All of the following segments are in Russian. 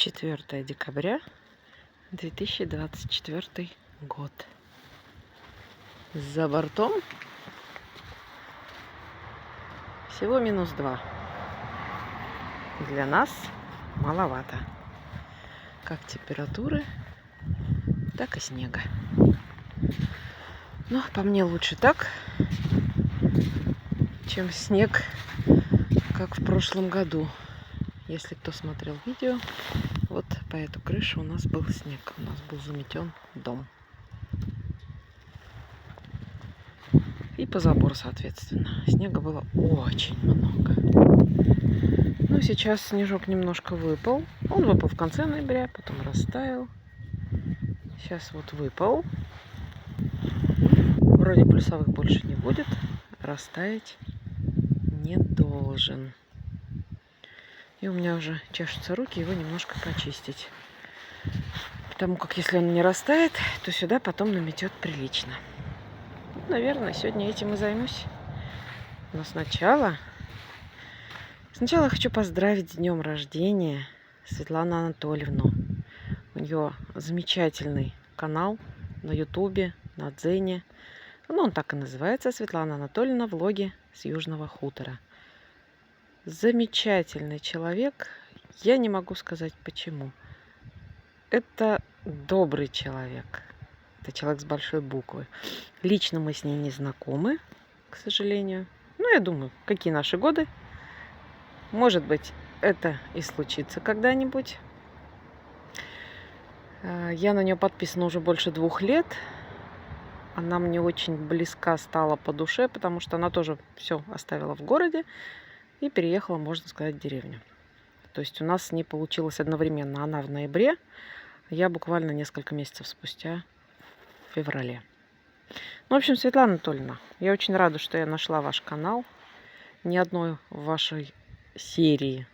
4 декабря 2024 год. За бортом всего -2. Для нас маловато. Как температуры, так и снега. Но по мне лучше так, чем снег, как в прошлом году. Если кто смотрел видео, вот по эту крышу у нас был снег. У нас был заметен дом. И по забору, соответственно. Снега было очень много. Ну, сейчас снежок немножко выпал. Он выпал в конце ноября, потом растаял. Сейчас вот выпал. Вроде плюсовых больше не будет. Растаять не должен. И у меня уже чешутся руки его немножко почистить. Потому как если он не растает, то сюда потом наметет прилично. Вот, наверное, сегодня этим и займусь. Но сначала я хочу поздравить с днем рождения Светлану Анатольевну. У нее замечательный канал на Ютубе, на Дзене. Ну, он так и называется: Светлана Анатольевна влоги с Южного хутора. Замечательный человек. Я не могу сказать почему. Это добрый человек. Это человек с большой буквы. Лично мы с ней не знакомы, к сожалению. Но я думаю, какие наши годы. Может быть, это и случится когда-нибудь. Я на нее подписана уже больше 2 лет. Она мне очень близка стала по душе, потому что она тоже все оставила в городе и переехала, можно сказать, в деревню. То есть у нас не получилось одновременно. Она в ноябре, я буквально несколько месяцев спустя, в феврале. Ну, в общем, Светлана Анатольевна, я очень рада, что я нашла ваш канал. Ни одной вашей серии,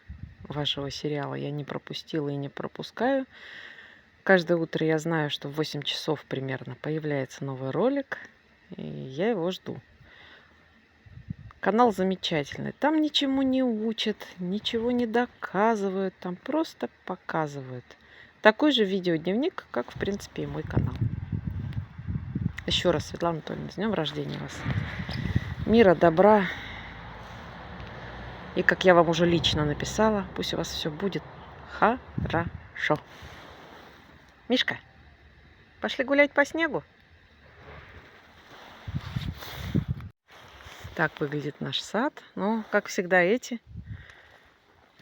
вашего сериала я не пропустила и не пропускаю. Каждое утро я знаю, что в 8 часов примерно появляется новый ролик, и я его жду. Канал замечательный. Там ничему не учат, ничего не доказывают, там просто показывают. Такой же видеодневник, как, в принципе, и мой канал. Еще раз, Светлана Анатольевна, с днем рождения вас. Мира, добра. И, как я вам уже лично написала, пусть у вас все будет хорошо. Мишка, пошли гулять по снегу? Так выглядит наш сад. Но, как всегда, эти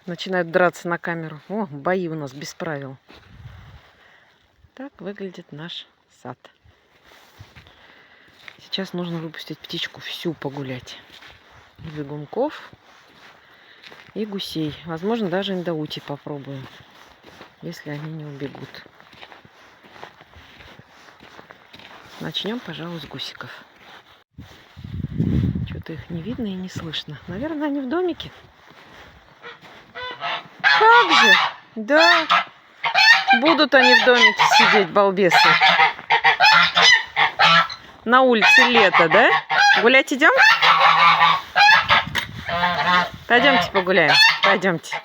начинают драться на камеру. О, бои у нас без правил. Так выглядит наш сад. Сейчас нужно выпустить птичку всю погулять. И бегунков, и гусей. Возможно, даже индаути попробуем, если они не убегут. Начнем, пожалуй, с гусиков. Что-то их не видно и не слышно. Наверное, они в домике. Как же? Да. Будут они в домике сидеть, балбесы. На улице лето, да? Гулять идем? Пойдемте погуляем. Пойдемте.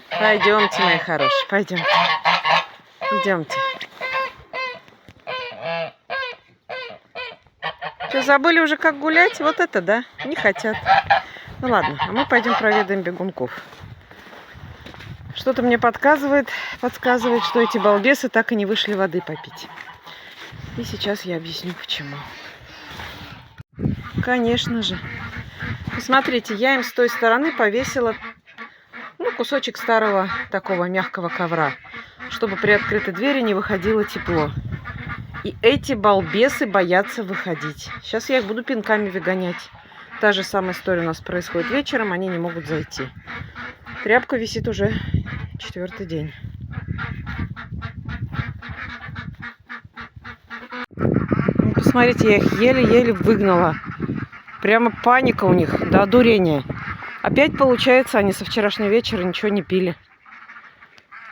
Пойдемте, мои хорошие. Пойдемте. Идемте. Что, забыли уже, как гулять? Вот это, да? Не хотят. Ну ладно, а мы пойдем проведаем бегунков. Что-то мне подсказывает, что эти балбесы так и не вышли воды попить. И сейчас я объясню, почему. Конечно же. Посмотрите, я им с той стороны повесила кусочек старого такого мягкого ковра, чтобы при открытой двери не выходило тепло. И эти балбесы боятся выходить. Сейчас я их буду пинками выгонять. Та же самая история у нас происходит вечером. Они не могут зайти. Тряпка висит уже 4-й день. Посмотрите, я их еле-еле выгнала. Прямо паника у них до одурения. Опять, получается, они со вчерашнего вечера ничего не пили.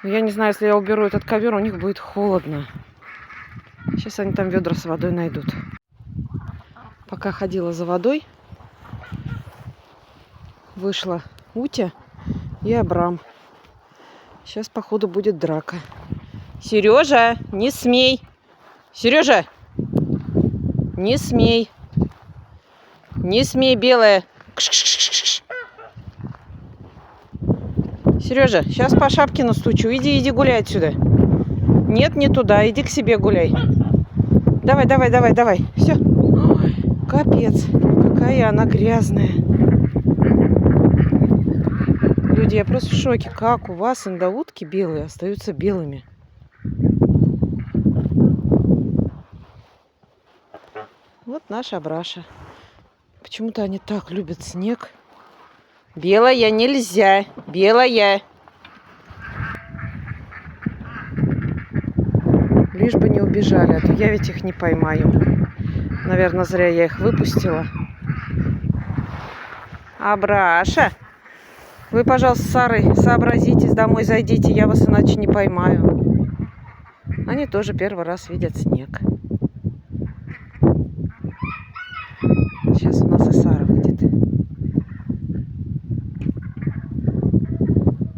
Я не знаю, если я уберу этот ковер, у них будет холодно. Сейчас они там ведра с водой найдут. Пока ходила за водой, вышла Утя и Абрам. Сейчас, походу, будет драка. Сережа, не смей. Сережа, не смей. Не смей, белая. Сережа, сейчас по шапке настучу. Иди гуляй отсюда. Нет, не туда. Иди к себе гуляй. Давай. Все. Ой, капец. Какая она грязная. Люди, я просто в шоке. Как у вас индаутки белые остаются белыми? Вот наша Абраша. Почему-то они так любят снег. Белая нельзя. Белая. Лишь бы не убежали, а то я ведь их не поймаю. Наверное, зря я их выпустила. Абраша, вы, пожалуйста, с Сарой сообразитесь, домой зайдите, я вас иначе не поймаю. Они тоже первый раз видят снег. Сейчас у нас и Сара выйдет.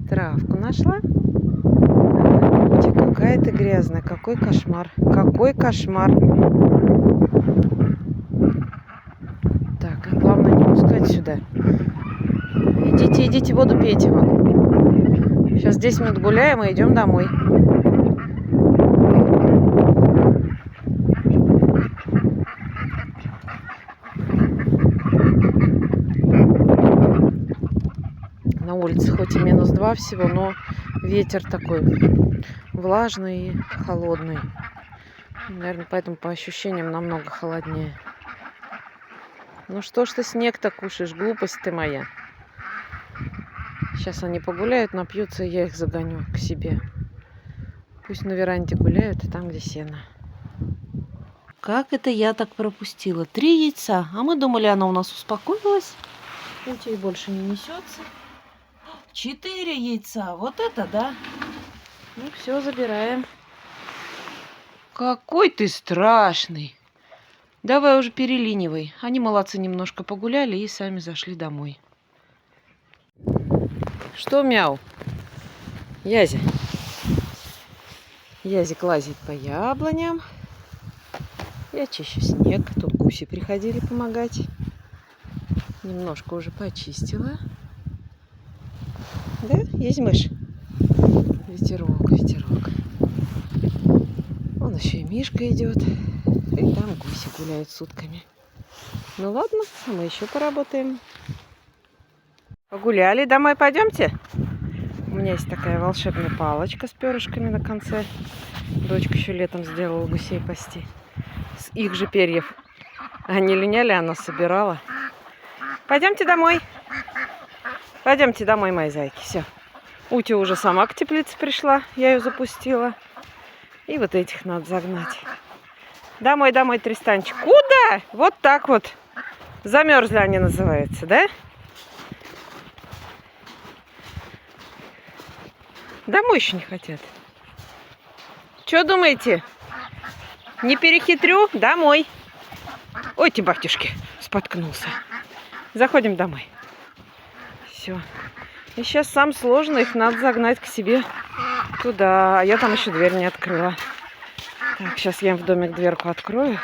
Травку нашла? Какая ты грязная, какой кошмар. Какой кошмар. Так, главное не пускать сюда. Идите, воду пейте вон. Сейчас 10 минут гуляем и идем домой. На улице хоть и -2 всего, но ветер такой влажный и холодный. Наверное, поэтому по ощущениям намного холоднее. Ну что ж ты снег-то кушаешь, глупость ты моя. Сейчас они погуляют, напьются, и я их загоню к себе. Пусть на веранде гуляют, и там, где сено. Как это я так пропустила? 3 яйца. А мы думали, она у нас успокоилась. Видите, и больше не несется. 4 яйца. Вот это да. Ну все, забираем. Какой ты страшный. Давай уже перелинивай. Они, молодцы, немножко погуляли и сами зашли домой. Что, мяу? Язя. Язик лазит по яблоням. Я чищу снег. Тут гуси приходили помогать. Немножко уже почистила. Да, есть мышь? Ветерок. Вон еще и Мишка идет. И там гуси гуляют сутками. Ну ладно, а мы еще поработаем. Погуляли, домой пойдемте. У меня есть такая волшебная палочка с перышками на конце. Дочка еще летом сделала гусей пасти. С их же перьев. Они линяли, она собирала. Пойдемте домой. Пойдемте домой, мои зайки. Все. Ути уже сама к теплице пришла. Я ее запустила. И вот этих надо загнать. Домой, Тристанчик. Куда? Вот так вот. Замерзли они, называются, да? Домой еще не хотят. Что думаете? Не перехитрю? Домой. Ой, ты, батюшки, споткнулся. Заходим домой. Все. И сейчас сам сложно, их надо загнать к себе туда. А я там еще дверь не открыла. Так, сейчас я им в домик дверку открою.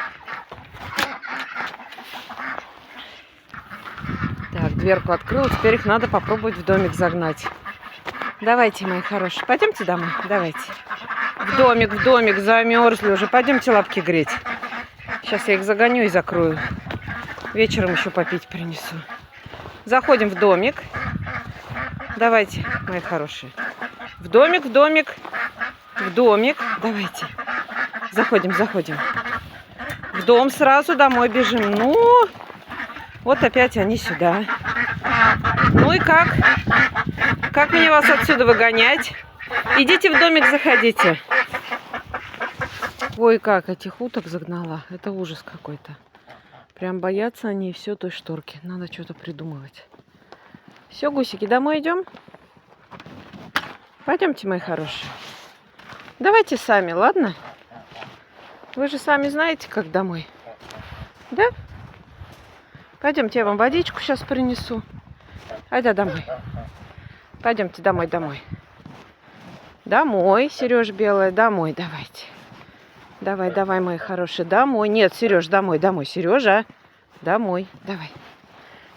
Так, дверку открыла. Теперь их надо попробовать в домик загнать. Давайте, мои хорошие. Пойдемте домой. Давайте. В домик. Замерзли уже. Пойдемте лапки греть. Сейчас я их загоню и закрою. Вечером еще попить принесу. Заходим в домик. Давайте, мои хорошие. В домик. Давайте. Заходим. В дом сразу домой бежим. Ну, вот опять они сюда. Ну и как? Как мне вас отсюда выгонять? Идите в домик, заходите. Ой, как этих уток загнала. Это ужас какой-то. Прям боятся они и все той шторки. Надо что-то придумывать. Все, гусики, домой идем? Пойдемте, мои хорошие. Давайте сами, ладно? Вы же сами знаете, как домой. Да? Пойдемте, я вам водичку сейчас принесу. Айда домой. Пойдемте домой. Домой, Сереж, белая, домой давайте. Давай, давай, мои хорошие, домой. Нет, Сереж, домой, домой, Сережа. Домой, давай.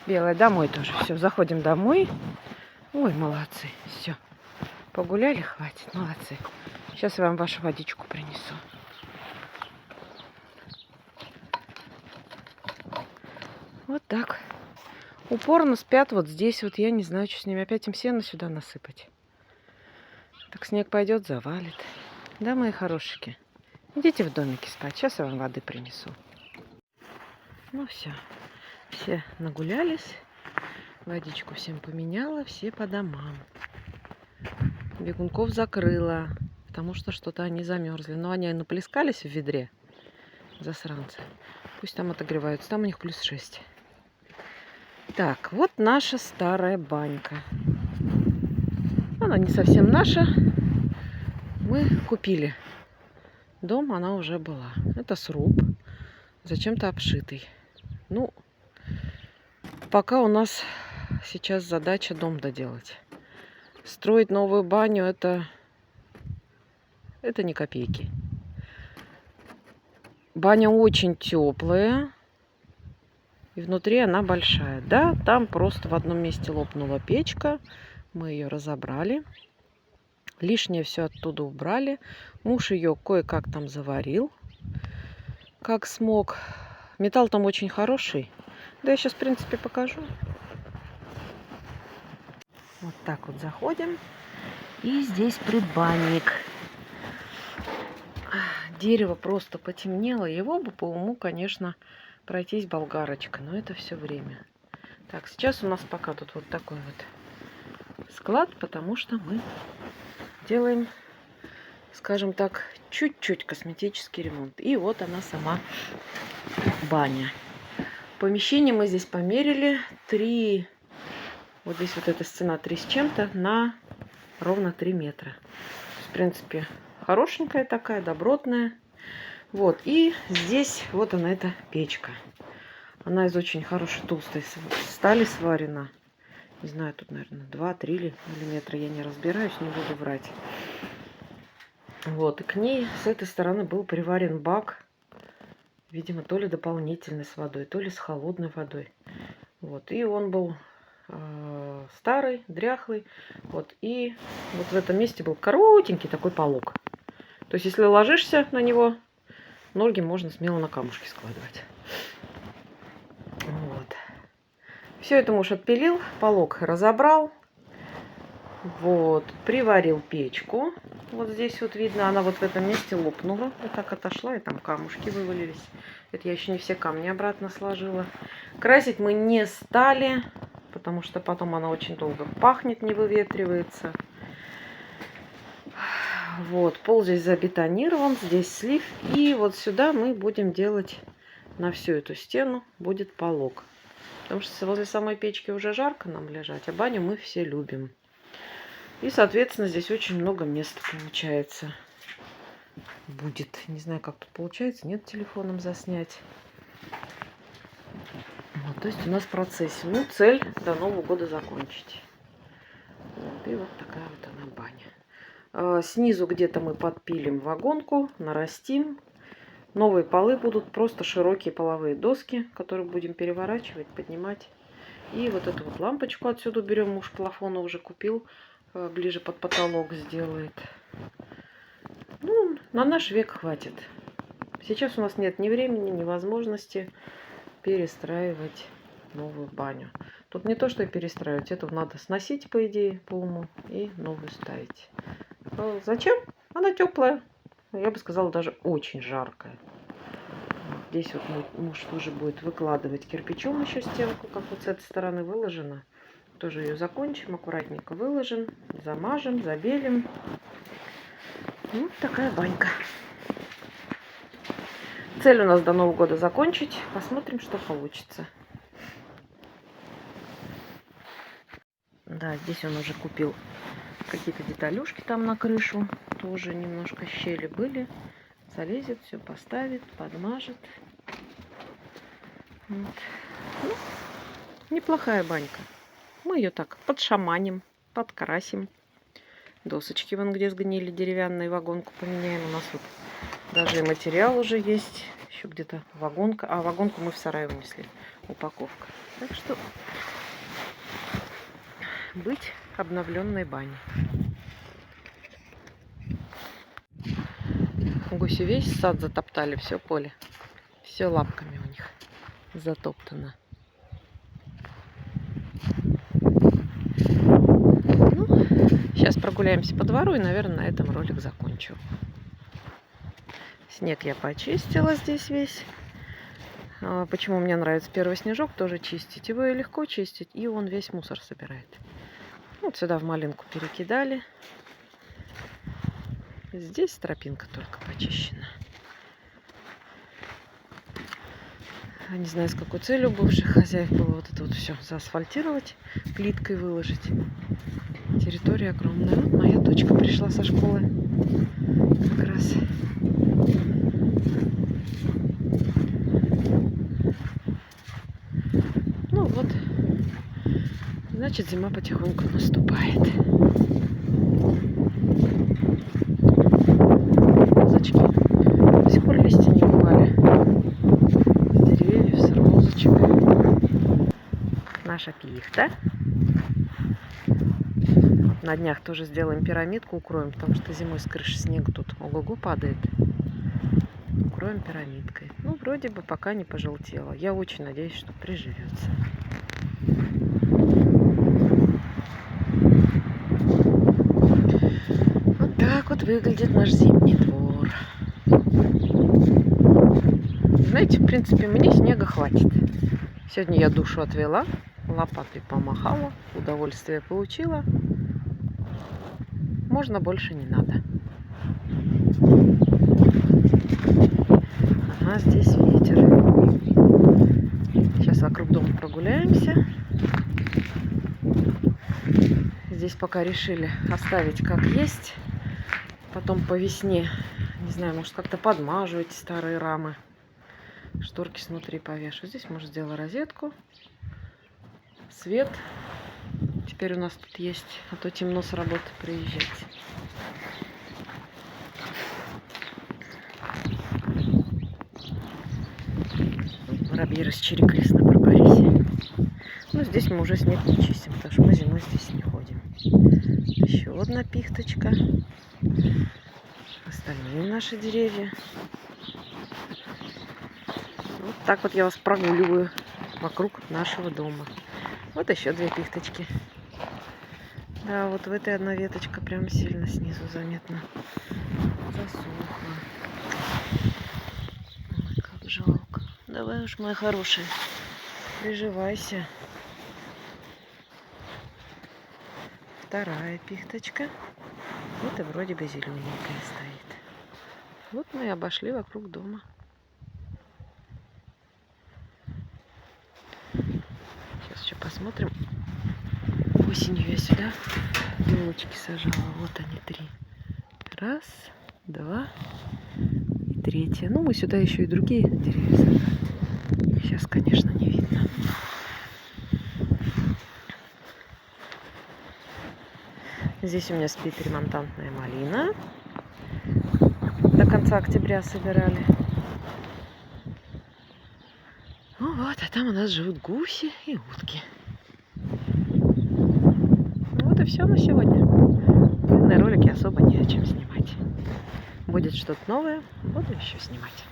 Белая, домой тоже. Все, заходим домой. Ой, молодцы. Все. Погуляли, хватит, молодцы. Сейчас я вам вашу водичку принесу. Вот так. Упорно спят вот здесь. Вот я не знаю, что с ними. Опять им сено сюда насыпать. Так снег пойдет, завалит. Да, мои хорошие. Идите в домике спать. Сейчас я вам воды принесу. Ну все. Все нагулялись. Водичку всем поменяла. Все по домам. Бегунков закрыла. Потому что что-то они замерзли. Но они наплескались в ведре. Засранцы. Пусть там отогреваются. Там у них +6. Так, вот наша старая банька. Она не совсем наша. Мы купили дом, она уже была. Это сруб, зачем-то обшитый. Ну, пока у нас сейчас задача дом доделать. Строить новую баню это не копейки. Баня очень теплая. И внутри она большая. Да, там просто в одном месте лопнула печка. Мы ее разобрали. Лишнее все оттуда убрали. Муж ее кое-как там заварил. Как смог. Металл там очень хороший. Да я сейчас, в принципе, покажу. Вот так вот заходим. И здесь предбанник. Дерево просто потемнело. Его бы по уму, конечно, пройтись болгарочкой. Но это все время. Так, сейчас у нас пока тут вот такой вот склад, потому что мы делаем, скажем так, чуть-чуть косметический ремонт. И вот она сама баня. Помещение мы здесь померили 3, вот здесь вот эта стена 3 с чем-то на ровно 3 метра. В принципе, хорошенькая такая, добротная. Вот, и здесь вот она, эта печка. Она из очень хорошей толстой стали сварена. Не знаю, тут, наверное, 2-3 миллиметра. Я не разбираюсь, не буду врать. Вот, и к ней с этой стороны был приварен бак. Видимо, то ли дополнительный с водой, то ли с холодной водой. Вот, и он был старый, дряхлый. Вот, и вот в этом месте был коротенький такой полог. То есть, если ложишься на него, ноги можно смело на камушки складывать. Вот. Все это муж отпилил, полог разобрал. Вот, приварил печку. Вот здесь вот видно, она вот в этом месте лопнула. Вот так отошла, и там камушки вывалились. Это я еще не все камни обратно сложила. Красить мы не стали, потому что потом она очень долго пахнет, не выветривается. Вот, пол здесь забетонирован, здесь слив. И вот сюда мы будем делать, на всю эту стену будет полог. Потому что возле самой печки уже жарко нам лежать, а баню мы все любим. И, соответственно, здесь очень много места получается. Будет. Не знаю, как тут получается. Нет, телефоном заснять. Вот, то есть у нас в процессе. Ну, цель до Нового года закончить. Вот, и вот такая вот она баня. Снизу где-то мы подпилим вагонку, нарастим. Новые полы будут, просто широкие половые доски, которые будем переворачивать, поднимать. И вот эту вот лампочку отсюда берем. Муж плафона уже купил. Ближе под потолок сделает. Ну, на наш век хватит. Сейчас у нас нет ни времени, ни возможности перестраивать новую баню. Тут не то, что и перестраивать. Это надо сносить, по идее, по уму, и новую ставить. Зачем? Она теплая. Я бы сказала, даже очень жаркая. Здесь вот мой муж тоже будет выкладывать кирпичом еще стенку, как вот с этой стороны выложена. Тоже ее закончим, аккуратненько выложим, замажем, забелим. Вот такая банька. Цель у нас до Нового года закончить. Посмотрим, что получится. Да, здесь он уже купил какие-то деталюшки там на крышу. Тоже немножко щели были. Залезет, все поставит, подмажет. Вот. Ну, неплохая банька. Мы ее так подшаманим, подкрасим. Досочки вон где сгнили, деревянные, вагонку поменяем. У нас вот даже и материал уже есть. Еще где-то вагонка. А вагонку мы в сарай унесли. Упаковка. Так что быть обновленной баней. Гуси весь сад затоптали, все поле. Все лапками у них затоптано. Ну, сейчас прогуляемся по двору и, наверное, на этом ролик закончу. Снег я почистила здесь весь. Почему мне нравится первый снежок тоже чистить? Его и легко чистить, и он весь мусор собирает. Вот сюда в малинку перекидали. Здесь тропинка только почищена. Не знаю, с какой целью бывших хозяев было вот это вот все заасфальтировать, плиткой выложить. Территория огромная. Вот моя дочка пришла со школы. Как раз. Ну вот. Значит, зима потихоньку наступает. Розочки. До сих пор листья не упали. С деревьев, с розочек. Наша пихта. На днях тоже сделаем пирамидку, укроем, потому что зимой с крыши снег тут ого-го падает. Укроем пирамидкой. Ну, вроде бы пока не пожелтела. Я очень надеюсь, что приживется. Вот так вот выглядит наш зимний двор. Знаете, в принципе, мне снега хватит. Сегодня я душу отвела, лопатой помахала, удовольствие получила. Можно больше не надо. Ага, здесь ветер. Сейчас вокруг дома прогуляемся. Здесь пока решили оставить как есть. Потом по весне, не знаю, может как-то подмажу эти старые рамы. Шторки снутри повешу. Здесь, может, сделаю розетку. Свет. Теперь у нас тут есть, а то темно с работы приезжать. Воробьи расчирикались на барбарисе. Ну, здесь мы уже снег не чистим, потому что мы зимой здесь не ходим. Еще одна пихточка. Остальные наши деревья. Вот так вот я вас прогуливаю вокруг нашего дома. Вот еще две пихточки. Да, вот в этой одна веточка прям сильно снизу заметно засохла. Ой, как жалко. Давай уж, моя хорошая, приживайся. Вторая пихточка. Вот и вроде бы зелененькая стоит. Вот мы и обошли вокруг дома. Сейчас еще посмотрим. Осенью я сюда елочки сажала. Вот они, 3. Раз, 2 и 3. Ну, мы сюда еще и другие деревья сажали. Сейчас, конечно, не видно. Здесь у меня спит ремонтантная малина. До конца октября собирали. Ну вот, а там у нас живут гуси и утки. Вот и все на сегодня. Длинные ролики особо не о чем снимать. Будет что-то новое, буду еще снимать.